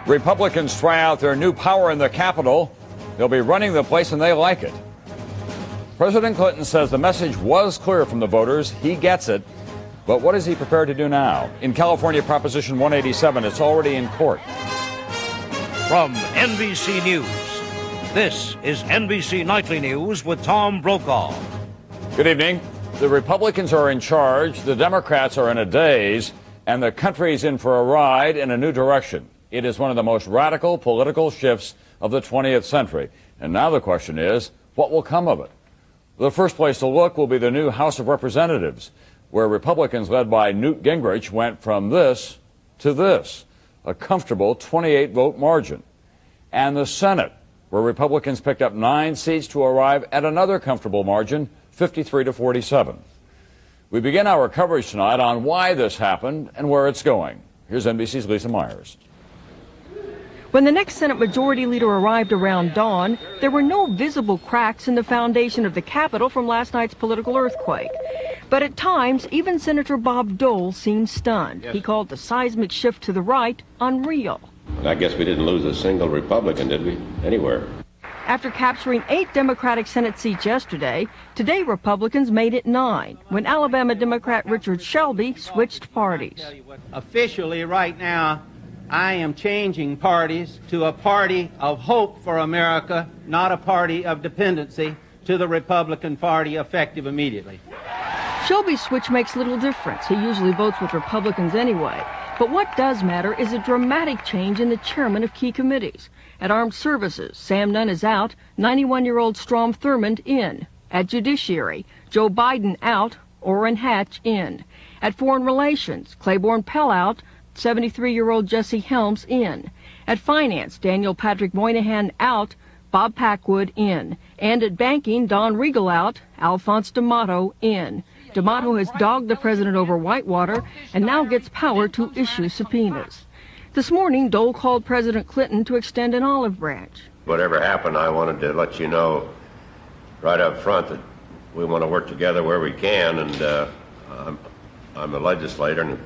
Republicans try out their new power in the Capitol. They'll be running the place and they like it. President Clinton says the message was clear from the voters. He gets it. But what is he prepared to do now? In California, Proposition 187, it's already in court. From NBC News, this is NBC Nightly News with Tom Brokaw. Good evening. The Republicans are in charge, the Democrats are in a daze, and the country's in for a ride in a new direction. It is one of the most radical political shifts of the 20th century. And now the question is, what will come of it? The first place to look will be the new House of Representatives, where Republicans led by Newt Gingrich went from this to this, a comfortable 28-vote margin. And the Senate, where Republicans picked up 9 seats to arrive at another comfortable margin, 53 to 47. We begin our coverage tonight on why this happened and where it's going. Here's NBC's Lisa Myers. When the next Senate Majority Leader arrived around dawn, there were no visible cracks in the foundation of the Capitol from last night's political earthquake. But at times, even Senator Bob Dole seemed stunned. Yes. He called the seismic shift to the right unreal. I guess we didn't lose a single Republican, did we? Anywhere. After capturing 8 Democratic Senate seats yesterday, today Republicans made it 9, when Alabama Democrat Richard Shelby switched parties. Officially, right now, I am changing parties to a party of hope for America, not a party of dependency, to the Republican Party, effective immediately. Shelby's switch makes little difference. He usually votes with Republicans anyway. But what does matter is a dramatic change in the chairman of key committees. At Armed Services, Sam Nunn is out, 91-year-old Strom Thurmond in. At Judiciary, Joe Biden out, Orrin Hatch in. At Foreign Relations, Claiborne Pell out, 73-year-old Jesse Helms in. At Finance, Daniel Patrick Moynihan out, Bob Packwood in. And at Banking, Don Regal out, Alphonse D'Amato in. D'Amato has dogged the president over Whitewater and now gets power to issue subpoenas. This morning, Dole called President Clinton to extend an olive branch. Whatever happened, I wanted to let you know right up front that we want to work together where we can, and I'm a legislator and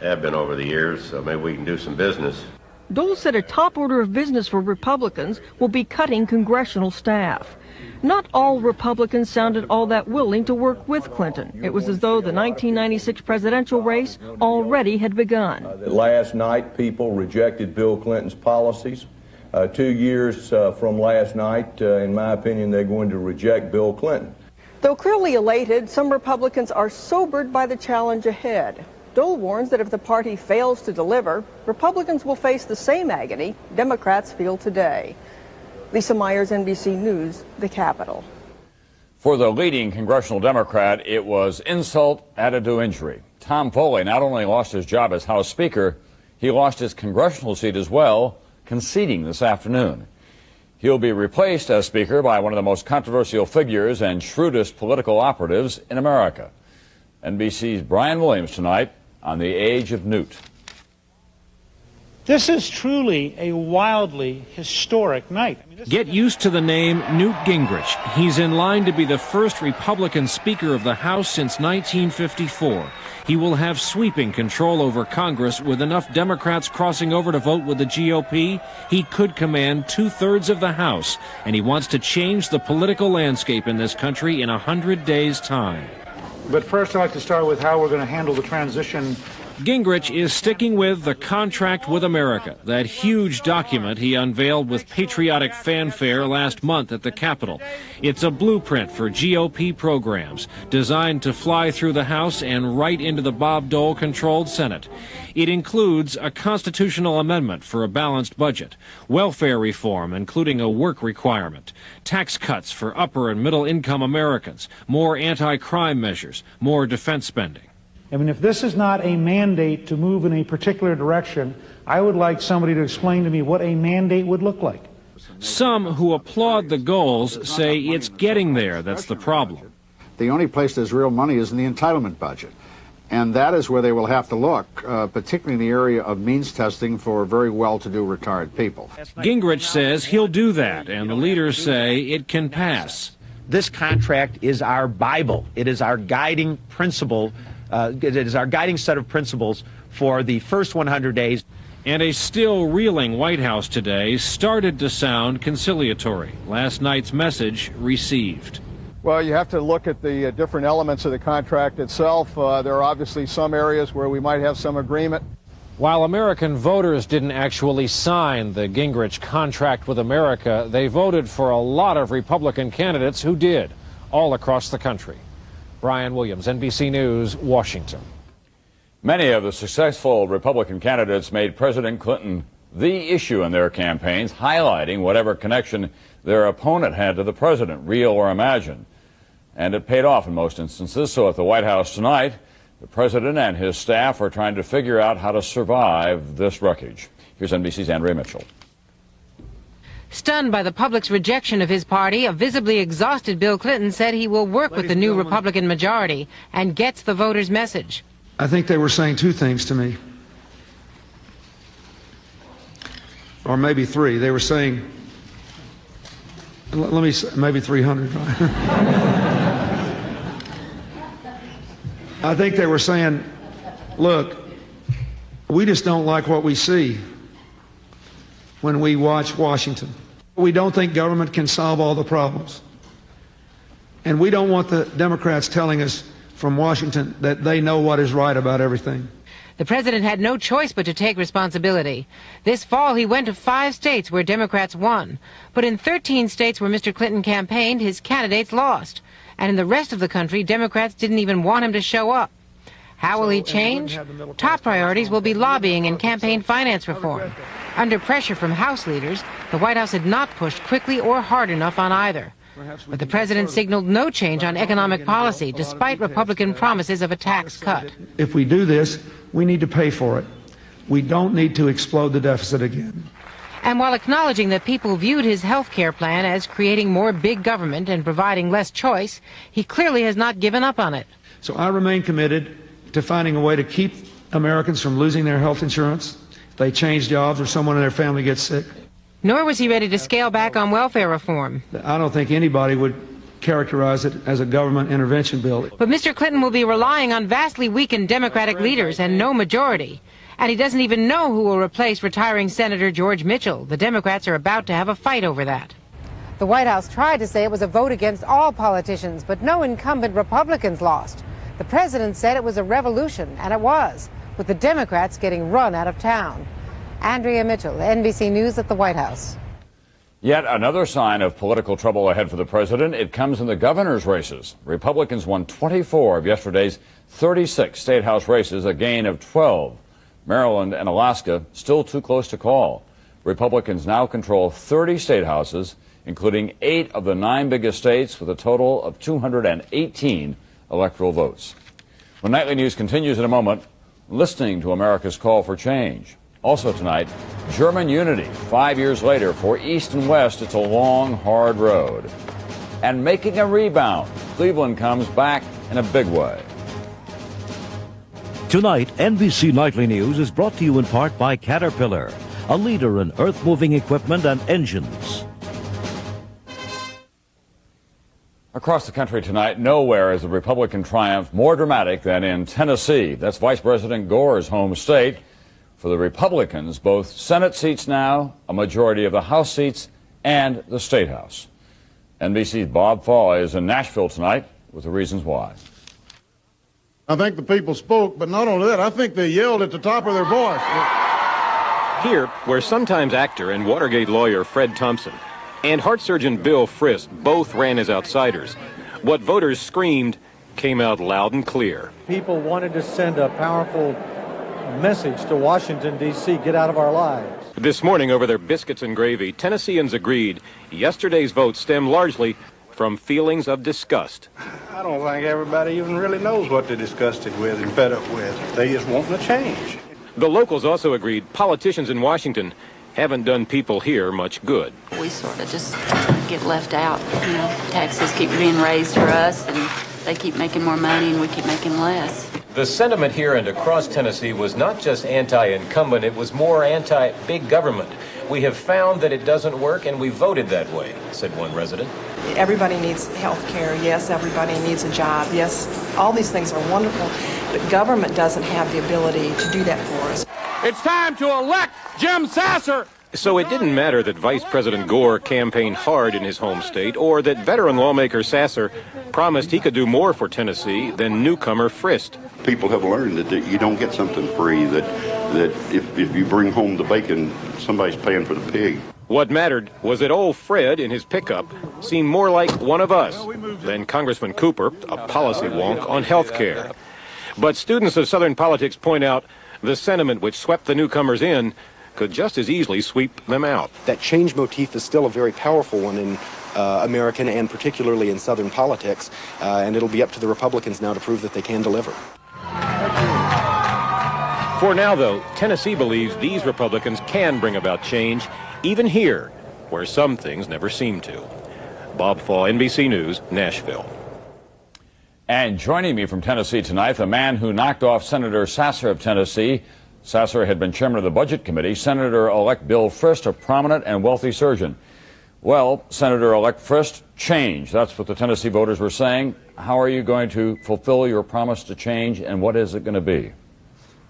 have been over the years, so maybe we can do some business. Dole said a top order of business for Republicans will be cutting congressional staff. Not all Republicans sounded all that willing to work with Clinton. It was as though the 1996 presidential race already had begun. Last night, people rejected Bill Clinton's policies. 2 years from last night, in my opinion, they're going to reject Bill Clinton. Though clearly elated, some Republicans are sobered by the challenge ahead. Dole warns that if the party fails to deliver, Republicans will face the same agony Democrats feel today. Lisa Myers, NBC News, the Capitol. For the leading congressional Democrat, it was insult added to injury. Tom Foley not only lost his job as House Speaker, he lost his congressional seat as well, conceding this afternoon. He'll be replaced as Speaker by one of the most controversial figures and shrewdest political operatives in America. NBC's Brian Williams tonight on the age of Newt. This is truly a wildly historic night. Get used to the name Newt Gingrich. He's in line to be the first Republican Speaker of the House since 1954. He will have sweeping control over Congress. With enough Democrats crossing over to vote with the GOP, he could command 2/3 of the House, and he wants to change the political landscape in this country in 100 days' time. But first, I'd like to start with how we're going to handle the transition. Gingrich is sticking with the Contract with America, that huge document he unveiled with patriotic fanfare last month at the Capitol. It's a blueprint for GOP programs designed to fly through the House and right into the Bob Dole-controlled Senate. It includes a constitutional amendment for a balanced budget, welfare reform, including a work requirement, tax cuts for upper and middle income Americans, more anti-crime measures, more defense spending. I mean, if this is not a mandate to move in a particular direction, I would like somebody to explain to me what a mandate would look like. Some who applaud the goals say it's getting there that's the problem. The only place there's real money is in the entitlement budget. And that is where they will have to look, particularly in the area of means testing for very well-to-do retired people. Gingrich says he'll do that, and the leaders say it can pass. This contract is our Bible. It is our guiding principle. It is our guiding set of principles for the first 100 days. And a still reeling White House today started to sound conciliatory. Last night's message received. Well, you have to look at the different elements of the contract itself. There are obviously some areas where we might have some agreement. While American voters didn't actually sign the Gingrich contract with America, they voted for a lot of Republican candidates who did, all across the country. Brian Williams, NBC News, Washington. Many of the successful Republican candidates made President Clinton the issue in their campaigns, highlighting whatever connection their opponent had to the president, real or imagined. And it paid off in most instances. So at the White House tonight, the president and his staff are trying to figure out how to survive this wreckage. Here's NBC's Andrea Mitchell. Stunned by the public's rejection of his party, a visibly exhausted Bill Clinton said he will work with the new Republican majority and gets the voters' message. I think they were saying two things to me, or maybe three. They were saying, let me say, maybe 300. I think they were saying, look, we just don't like what we see when we watch Washington. We don't think government can solve all the problems. And we don't want the Democrats telling us from Washington that they know what is right about everything. The president had no choice but to take responsibility. This fall, he went to 5 states where Democrats won. But in 13 states where Mr. Clinton campaigned, his candidates lost. And in the rest of the country, Democrats didn't even want him to show up. How will he change? Top priorities will be lobbying and campaign finance reform. Under pressure from House leaders, the White House had not pushed quickly or hard enough on either. But the president signaled no change on economic policy, despite Republican promises of a tax cut. If we do this, we need to pay for it. We don't need to explode the deficit again. And while acknowledging that people viewed his health care plan as creating more big government and providing less choice, he clearly has not given up on it. So I remain committed to finding a way to keep Americans from losing their health insurance if they change jobs or someone in their family gets sick. Nor was he ready to scale back on welfare reform. I don't think anybody would characterize it as a government intervention bill. But Mr. Clinton will be relying on vastly weakened Democratic leaders and no majority. And he doesn't even know who will replace retiring Senator George Mitchell. The Democrats are about to have a fight over that. The White House tried to say it was a vote against all politicians, but no incumbent Republicans lost. The president said it was a revolution, and it was, with the Democrats getting run out of town. Andrea Mitchell, NBC News at the White House. Yet another sign of political trouble ahead for the president. It comes in the governor's races. Republicans won 24 of yesterday's 36 state house races, a gain of 12. Maryland and Alaska still too close to call. Republicans now control 30 state houses, including 8 of the 9 biggest states, with a total of 218 electoral votes. When Nightly News continues in a moment, listening to America's call for change. Also tonight, German unity. 5 years later, for East and West, it's a long, hard road. And making a rebound, Cleveland comes back in a big way. Tonight, NBC Nightly News is brought to you in part by Caterpillar, a leader in earth-moving equipment and engines. Across the country tonight, nowhere is the Republican triumph more dramatic than in Tennessee. That's Vice President Gore's home state. For the Republicans, both Senate seats now, a majority of the House seats, and the State House. NBC's Bob Fall is in Nashville tonight with the reasons why. I think the people spoke, but not only that, I think they yelled at the top of their voice. Here, where Sun-Times actor and Watergate lawyer Fred Thompson and heart surgeon Bill Frist both ran as outsiders, what voters screamed came out loud and clear. People wanted to send a powerful message to Washington, D.C., get out of our lives. This morning, over their biscuits and gravy, Tennesseans agreed yesterday's vote stemmed largely from feelings of disgust. I don't think everybody even really knows what they're disgusted with and fed up with. They just want to change. The locals also agreed politicians in Washington haven't done people here much good. We sort of just get left out. You know, taxes keep being raised for us, and they keep making more money, and we keep making less. The sentiment here and across Tennessee was not just anti-incumbent, it was more anti-big government. We have found that it doesn't work, and we voted that way, said one resident. Everybody needs health care. Yes, everybody needs a job. Yes, all these things are wonderful, but government doesn't have the ability to do that for us. It's time to elect Jim Sasser. So it didn't matter that Vice President Gore campaigned hard in his home state, or that veteran lawmaker Sasser promised he could do more for Tennessee than newcomer Frist. People have learned that you don't get something free, that if you bring home the bacon, somebody's paying for the pig. What mattered was that old Fred in his pickup seemed more like one of us than Congressman Cooper, a policy wonk on health care. But students of Southern politics point out the sentiment which swept the newcomers in could just as easily sweep them out. That change motif is still a very powerful one in American and particularly in Southern politics, and it'll be up to the Republicans now to prove that they can deliver. For now, though, Tennessee believes these Republicans can bring about change, even here, where some things never seem to. Bob Fall, NBC News, Nashville. And joining me from Tennessee tonight, the man who knocked off Senator Sasser of Tennessee. Sasser had been chairman of the Budget Committee. Senator-elect Bill Frist, a prominent and wealthy surgeon. Well, Senator-elect Frist, change. That's what the Tennessee voters were saying. How are you going to fulfill your promise to change, and what is it going to be?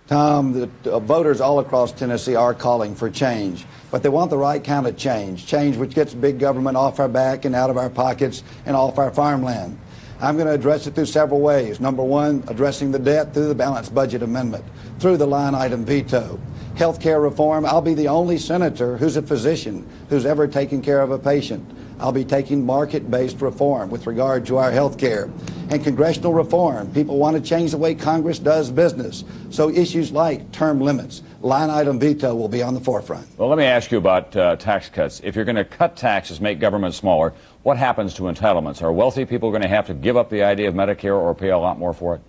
Tom, the voters all across Tennessee are calling for change, but they want the right kind of change. Change which gets big government off our back and out of our pockets and off our farmland. I'm going to address it through several ways. Number one, addressing the debt through the balanced budget amendment, through the line item veto. Health care reform, I'll be the only senator who's a physician who's ever taken care of a patient. I'll be taking market-based reform with regard to our health care. And congressional reform, people want to change the way Congress does business. So issues like term limits, line item veto will be on the forefront. Well, let me ask you about tax cuts. If you're going to cut taxes, make government smaller, what happens to entitlements? Are wealthy people going to have to give up the idea of Medicare or pay a lot more for it?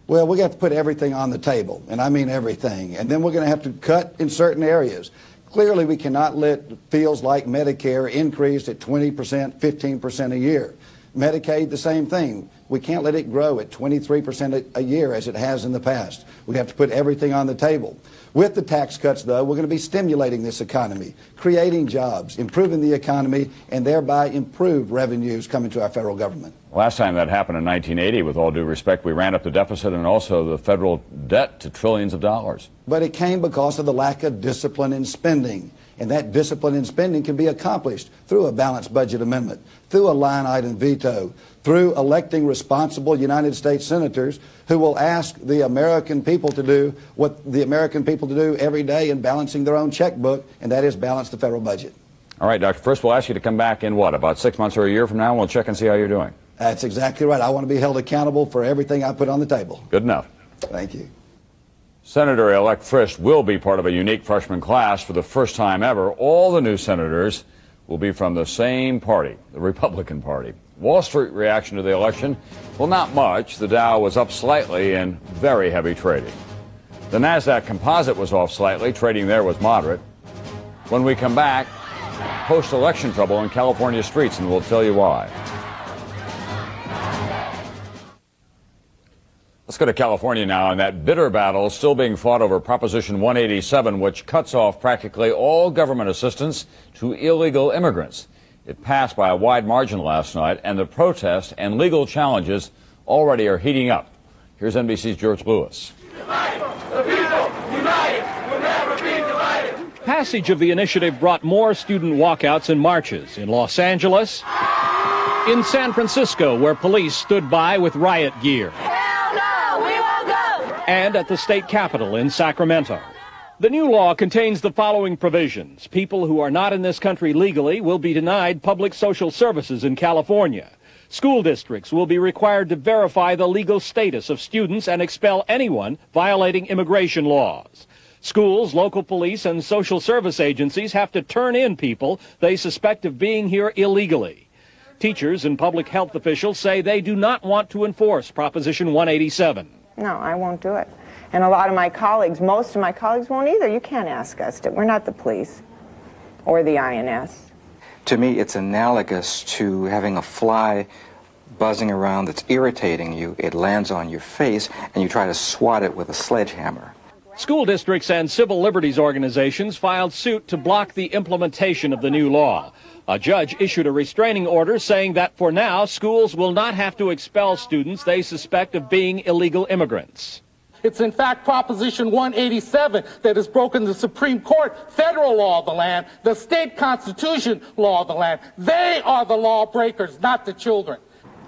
Well, we have to put everything on the table, and I mean everything. And then we're going to have to cut in certain areas. Clearly, we cannot let fields like Medicare increase at 20%, 15% a year. Medicaid, the same thing. We can't let it grow at 23% a year as it has in the past. We have to put everything on the table. With the tax cuts, though, we're going to be stimulating this economy, creating jobs, improving the economy, and thereby improve revenues coming to our federal government. Last time that happened in 1980, with all due respect, we ran up the deficit and also the federal debt to trillions of dollars. But it came because of the lack of discipline in spending. And that discipline in spending can be accomplished through a balanced budget amendment, through a line item veto, through electing responsible United States senators who will ask the American people to do what the American people do every day in balancing their own checkbook, and that is balance the federal budget. All right, Doctor. First, we'll ask you to come back in, what, about 6 months or a year from now, and we'll check and see how you're doing. That's exactly right. I want to be held accountable for everything I put on the table. Good enough. Thank you. Senator-elect Frist will be part of a unique freshman class for the first time ever. All the new senators will be from the same party, the Republican Party. Wall Street reaction to the election? Well, not much. The Dow was up slightly in very heavy trading. The NASDAQ composite was off slightly. Trading there was moderate. When we come back, post-election trouble in California streets, and we'll tell you why. Let's go to California now, and that bitter battle still being fought over Proposition 187, which cuts off practically all government assistance to illegal immigrants. It passed by a wide margin last night, and the protest and legal challenges already are heating up. Here's NBC's George Lewis. The people united will never be divided. Passage of the initiative brought more student walkouts and marches in Los Angeles, in San Francisco, where police stood by with riot gear, and at the state capitol in Sacramento. The new law contains the following provisions. People who are not in this country legally will be denied public social services in California. School districts will be required to verify the legal status of students and expel anyone violating immigration laws. Schools, local police, and social service agencies have to turn in people they suspect of being here illegally. Teachers and public health officials say they do not want to enforce Proposition 187. No, I won't do it. And a lot of my colleagues, most of my colleagues won't either. You can't ask us to. We're not the police or the INS. To me, it's analogous to having a fly buzzing around that's irritating you. It lands on your face, and you try to swat it with a sledgehammer. School districts and civil liberties organizations filed suit to block the implementation of the new law. A judge issued a restraining order saying that for now, schools will not have to expel students they suspect of being illegal immigrants. It's in fact Proposition 187 that has broken the Supreme Court federal law of the land, the state constitution law of the land. They are the lawbreakers, not the children.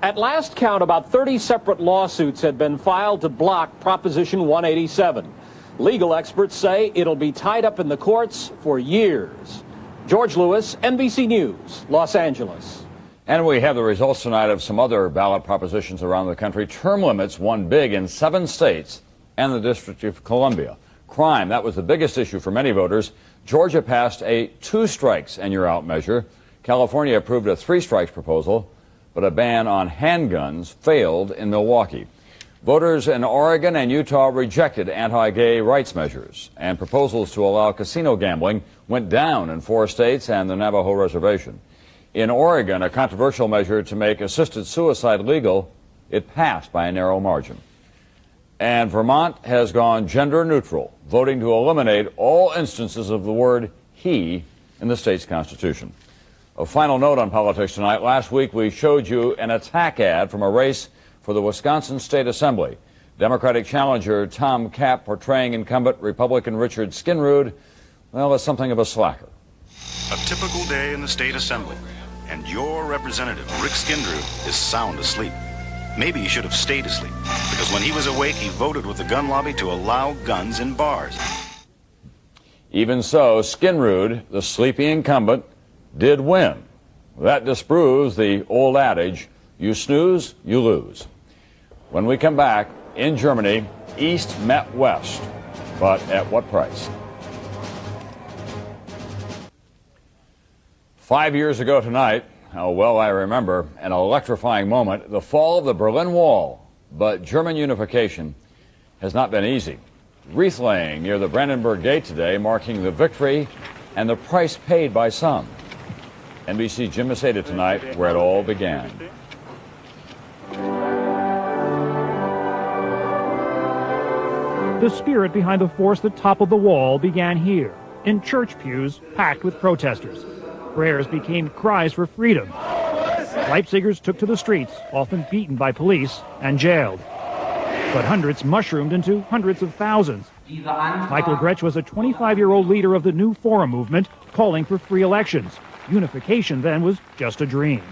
At last count, about 30 separate lawsuits had been filed to block Proposition 187. Legal experts say it'll be tied up in the courts for years. George Lewis, NBC News, Los Angeles. And we have the results tonight of some other ballot propositions around the country. Term limits won big in 7 states and the District of Columbia. Crime, that was the biggest issue for many voters. Georgia passed a 2 strikes and you're out measure. California approved a 3 strikes proposal, but a ban on handguns failed in Milwaukee. Voters in Oregon and Utah rejected anti-gay rights measures, and proposals to allow casino gambling went down in 4 states and the Navajo Reservation. In Oregon, a controversial measure to make assisted suicide legal, it passed by a narrow margin. And Vermont has gone gender neutral, voting to eliminate all instances of the word he in the state's constitution. A final note on politics tonight. Last week we showed you an attack ad from a race for the Wisconsin State Assembly. Democratic challenger Tom Kapp portraying incumbent Republican Richard Skinrud, well, as something of a slacker. A typical day in the State Assembly, and your representative, Rick Skinrud, is sound asleep. Maybe he should have stayed asleep, because when he was awake, he voted with the gun lobby to allow guns in bars. Even so, Skinrud, the sleepy incumbent, did win. That disproves the old adage, you snooze, you lose. When we come back, in Germany, East met West, but at what price? 5 years ago tonight, how well I remember, an electrifying moment, the fall of the Berlin Wall. But German unification has not been easy. Wreath laying near the Brandenburg Gate today, marking the victory and the price paid by some. NBC's Jim Masada tonight, where it all began. The spirit behind the force that toppled the wall began here, in church pews packed with protesters. Prayers became cries for freedom. Leipzigers took to the streets, often beaten by police and jailed. But hundreds mushroomed into hundreds of thousands. Michael Gretsch was a 25-year-old leader of the New Forum movement, calling for free elections. Unification then was just a dream.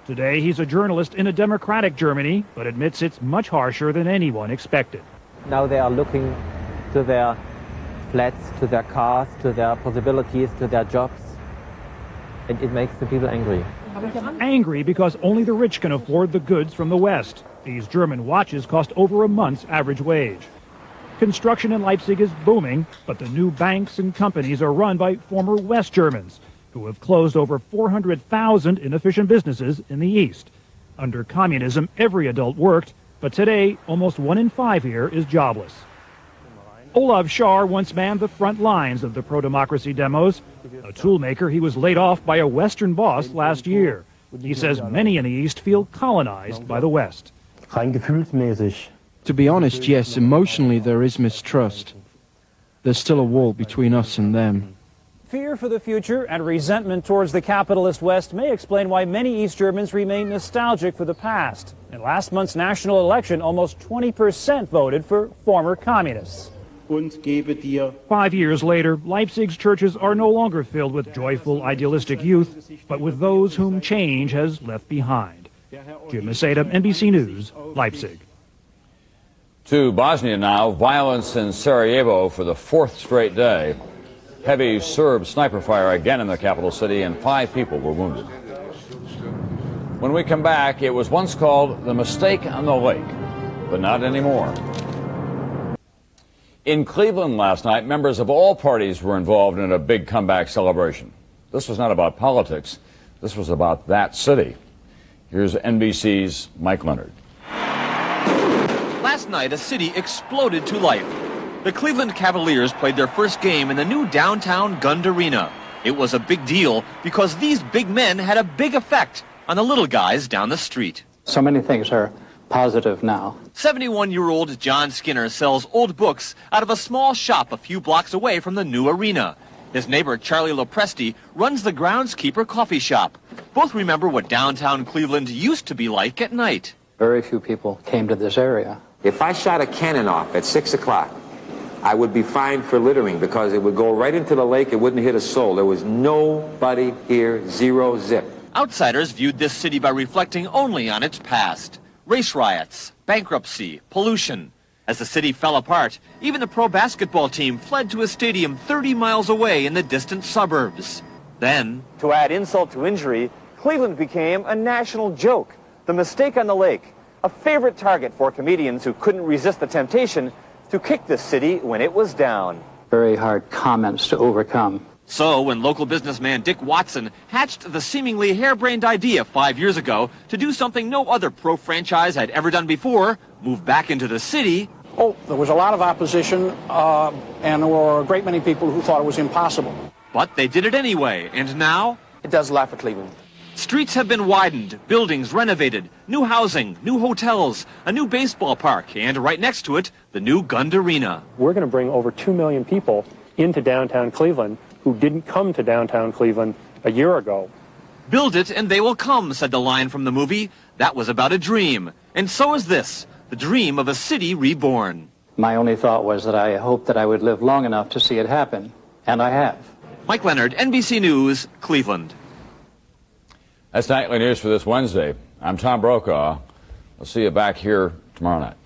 Today he's a journalist in a democratic Germany, but admits it's much harsher than anyone expected. Now they are looking to their flats, to their cars, to their possibilities, to their jobs. And it makes the people angry. Angry because only the rich can afford the goods from the West. These German watches cost over a month's average wage. Construction in Leipzig is booming, but the new banks and companies are run by former West Germans, who have closed over 400,000 inefficient businesses in the East. Under communism, every adult worked, but today, almost 1 in 5 here is jobless. Olav Schar once manned the front lines of the pro-democracy demos. A toolmaker, he was laid off by a Western boss last year. He says many in the East feel colonized by the West. To be honest, yes, emotionally there is mistrust. There's still a wall between us and them. Fear for the future and resentment towards the capitalist West may explain why many East Germans remain nostalgic for the past. In last month's national election, almost 20% voted for former communists. 5 years later, Leipzig's churches are no longer filled with joyful, idealistic youth, but with those whom change has left behind. Jim Masada, NBC News, Leipzig. To Bosnia now, violence in Sarajevo for the 4th straight day. Heavy Serb sniper fire again in the capital city, and 5 people were wounded. When we come back, it was once called the mistake on the lake, but not anymore. In Cleveland last night, members of all parties were involved in a big comeback celebration. This was not about politics. This was about that city. Here's NBC's Mike Leonard. Last night, a city exploded to life. The Cleveland Cavaliers played their first game in the new downtown Gund Arena. It was a big deal because these big men had a big effect on the little guys down the street. So many things are positive now. 71-year-old John Skinner sells old books out of a small shop a few blocks away from the new arena. His neighbor, Charlie Lopresti, runs the groundskeeper coffee shop. Both remember what downtown Cleveland used to be like at night. Very few people came to this area. If I shot a cannon off at 6 o'clock, I would be fined for littering because it would go right into the lake. It wouldn't hit a soul. There was nobody here, zero zip. Outsiders viewed this city by reflecting only on its past. Race riots, bankruptcy, pollution. As the city fell apart, even the pro basketball team fled to a stadium 30 miles away in the distant suburbs. Then, to add insult to injury, Cleveland became a national joke. The mistake on the lake, a favorite target for comedians who couldn't resist the temptation to kick the city when it was down. Very hard comments to overcome. So when local businessman Dick Watson hatched the seemingly harebrained idea 5 years ago to do something no other pro franchise had ever done before, move back into the city. Oh, there was a lot of opposition, and there were a great many people who thought it was impossible. But they did it anyway, and now? It does a lot for Cleveland. Streets have been widened, buildings renovated, new housing, new hotels, a new baseball park, and right next to it, the new Gund Arena. We're going to bring over 2 million people into downtown Cleveland who didn't come to downtown Cleveland a year ago. Build it and they will come, said the line from the movie. That was about a dream. And so is this, the dream of a city reborn. My only thought was that I hoped that I would live long enough to see it happen, and I have. Mike Leonard, NBC News, Cleveland. That's Nightly News for this Wednesday. I'm Tom Brokaw. I'll see you back here tomorrow night.